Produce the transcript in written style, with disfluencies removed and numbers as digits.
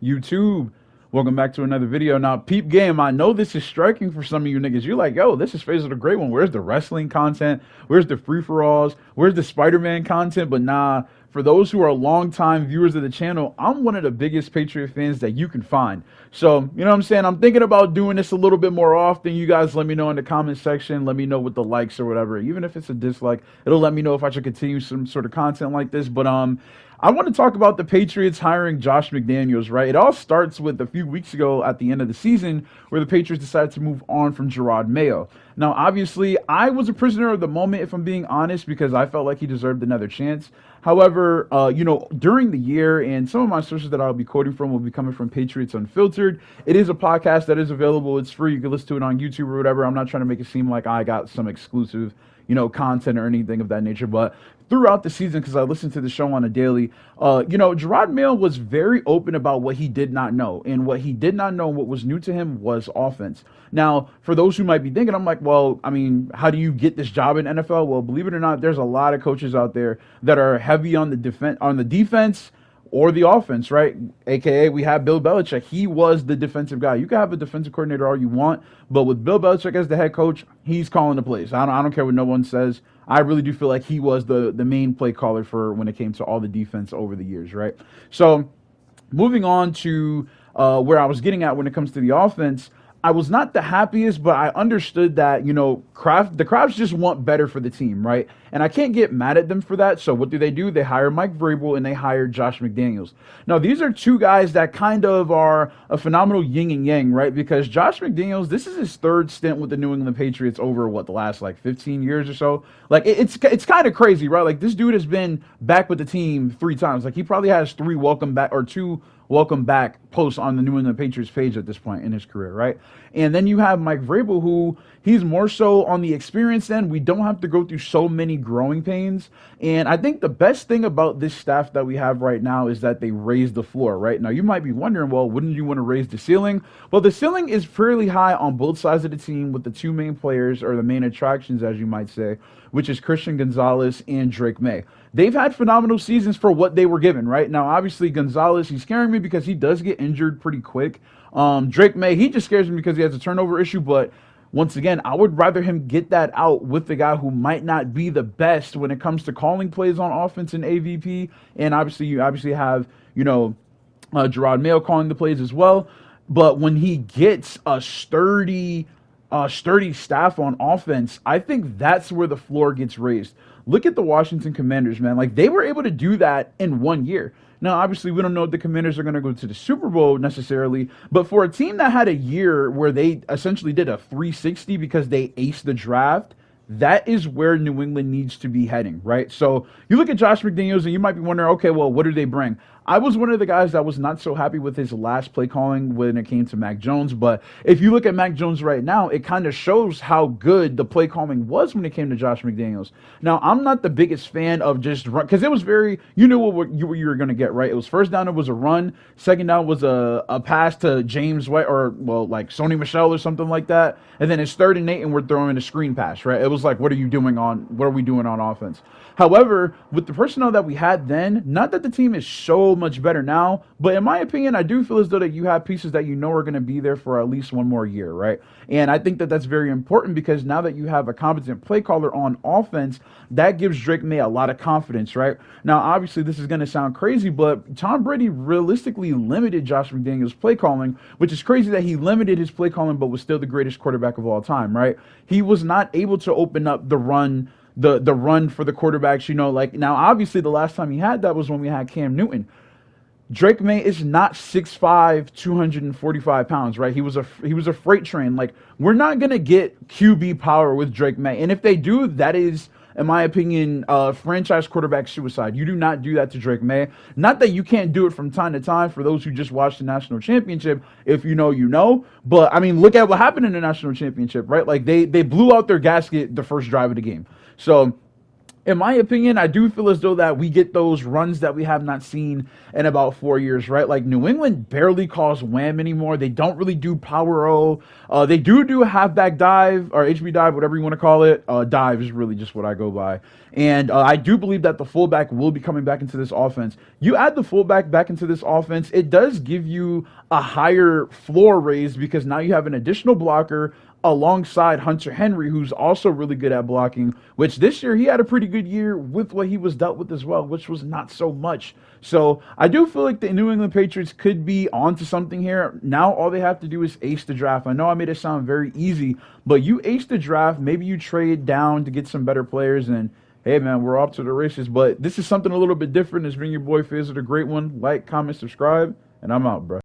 YouTube. Welcome back to another video. Now, peep game, I know this is striking for some of you niggas. You're like, yo, this is Fazos the Great One. Where's the wrestling content? Where's the free-for-alls? Where's the Spider-Man content? But nah, for those who are longtime viewers of the channel, I'm one of the biggest Patriot fans that you can find. So, you know what I'm saying? I'm thinking about doing this a little bit more often. You guys let me know in the comment section. Let me know with the likes or whatever. Even if it's a dislike, it'll let me know if I should continue some sort of content like this. But I want to talk about the Patriots hiring Josh McDaniels, right? It all starts with a few weeks ago at the end of the season where the Patriots decided to move on from Gerard Mayo. Now, obviously, I was a prisoner of the moment, if I'm being honest, because I felt like he deserved another chance. However, during the year, and some of my sources that I'll be quoting from will be coming from Patriots Unfiltered. It is a podcast that is available. It's free. You can listen to it on YouTube or whatever. I'm not trying to make it seem like I got some exclusive content or anything of that nature. But throughout the season, because I listened to the show on a daily, Gerard Mayo was very open about what he did not know. And what he did not know, what was new to him, was offense. Now, for those who might be thinking, I'm like, well, I mean, how do you get this job in NFL? Well, believe it or not, there's a lot of coaches out there that are heavy on the defense or the offense, right? AKA, we have Bill Belichick. He was the defensive guy. You can have a defensive coordinator all you want, but with Bill Belichick as the head coach, he's calling the plays. I don't care what no one says. I really do feel like he was the main play caller for when it came to all the defense over the years, right? So moving on to where I was getting at when it comes to the offense, I was not the happiest, but I understood that, the Krafts just want better for the team, right? And I can't get mad at them for that. So what do? They hire Mike Vrabel and they hire Josh McDaniels. Now, these are two guys that kind of are a phenomenal yin and yang, right? Because Josh McDaniels, this is his third stint with the New England Patriots over, the last, 15 years or so? Like, it's kind of crazy, right? Like, this dude has been back with the team 3 times. Like, he probably has 3 welcome back or 2 welcome back posts on the New England Patriots page at this point in his career, right? And then you have Mike Vrabel, who he's more so on the experience end. We don't have to go through so many growing pains. And I think the best thing about this staff that we have right now is that they raise the floor, right? Now, you might be wondering, well, wouldn't you want to raise the ceiling? Well, the ceiling is fairly high on both sides of the team with the 2 main players, or the main attractions, as you might say, which is Christian Gonzalez and Drake May. They've had phenomenal seasons for what they were given, right? Now, obviously, Gonzalez, he's scaring me because he does get injured pretty quick. Drake May, he just scares me because he has a turnover issue, but once again, I would rather him get that out with the guy who might not be the best when it comes to calling plays on offense in AVP. And obviously, you have, Gerard Mayo calling the plays as well. But when he gets a sturdy staff on offense, I think that's where the floor gets raised. Look at the Washington Commanders, man. Like, they were able to do that in 1 year. Now, obviously, we don't know if the Commanders are going to go to the Super Bowl necessarily, but for a team that had a year where they essentially did a 360 because they aced the draft, that is where New England needs to be heading, right? So you look at Josh McDaniels and you might be wondering, okay, well, what do they bring? I was one of the guys that was not so happy with his last play calling when it came to Mac Jones. But if you look at Mac Jones right now, it kind of shows how good the play calling was when it came to Josh McDaniels. Now, I'm not the biggest fan of just run, because it was very, what you were going to get, right? It was first down, it was a run. Second down was a pass to James White or, like Sony Michel or something like that. And then it's 3rd and 8 and we're throwing a screen pass, right? It was like, what are we doing on offense? However, with the personnel that we had then, not that the team is so much better now, but in my opinion, I do feel as though that you have pieces that are going to be there for at least 1 more year, right? And I think that that's very important because now that you have a competent play caller on offense, that gives Drake May a lot of confidence, right? Now, obviously, this is going to sound crazy, but Tom Brady realistically limited Josh McDaniels' play calling, which is crazy that he limited his play calling, but was still the greatest quarterback of all time, right? He was not able to open up the run for the quarterbacks, now, obviously, the last time he had that was when we had Cam Newton. Drake May is not 6'5", 245 pounds, right? He was a freight train. Like, we're not going to get QB power with Drake May. And if they do, that is, in my opinion, franchise quarterback suicide. You do not do that to Drake May. Not that you can't do it from time to time for those who just watched the national championship. If you know, you know. But, I mean, look at what happened in the national championship, right? Like, they blew out their gasket the first drive of the game. So In my opinion, I do feel as though that we get those runs that we have not seen in about 4 years, right? Like New England barely calls wham anymore. They don't really do power O. They do halfback dive or HB dive, whatever you want to call it. Dive is really just what I go by. And I do believe that the fullback will be coming back into this offense. You add the fullback back into this offense, it does give you a higher floor raise because now you have an additional blocker alongside Hunter Henry, who's also really good at blocking, which this year he had a pretty good year with what he was dealt with as well, which was not so much. So I do feel like the New England Patriots could be onto something here. Now all they have to do is ace the draft. I know I made it sound very easy, but you ace the draft, maybe you trade down to get some better players, and hey man, we're off to the races. But this is something a little bit different. It's been your boy Fazos, the great one. Like, comment, subscribe, and I'm out, bro.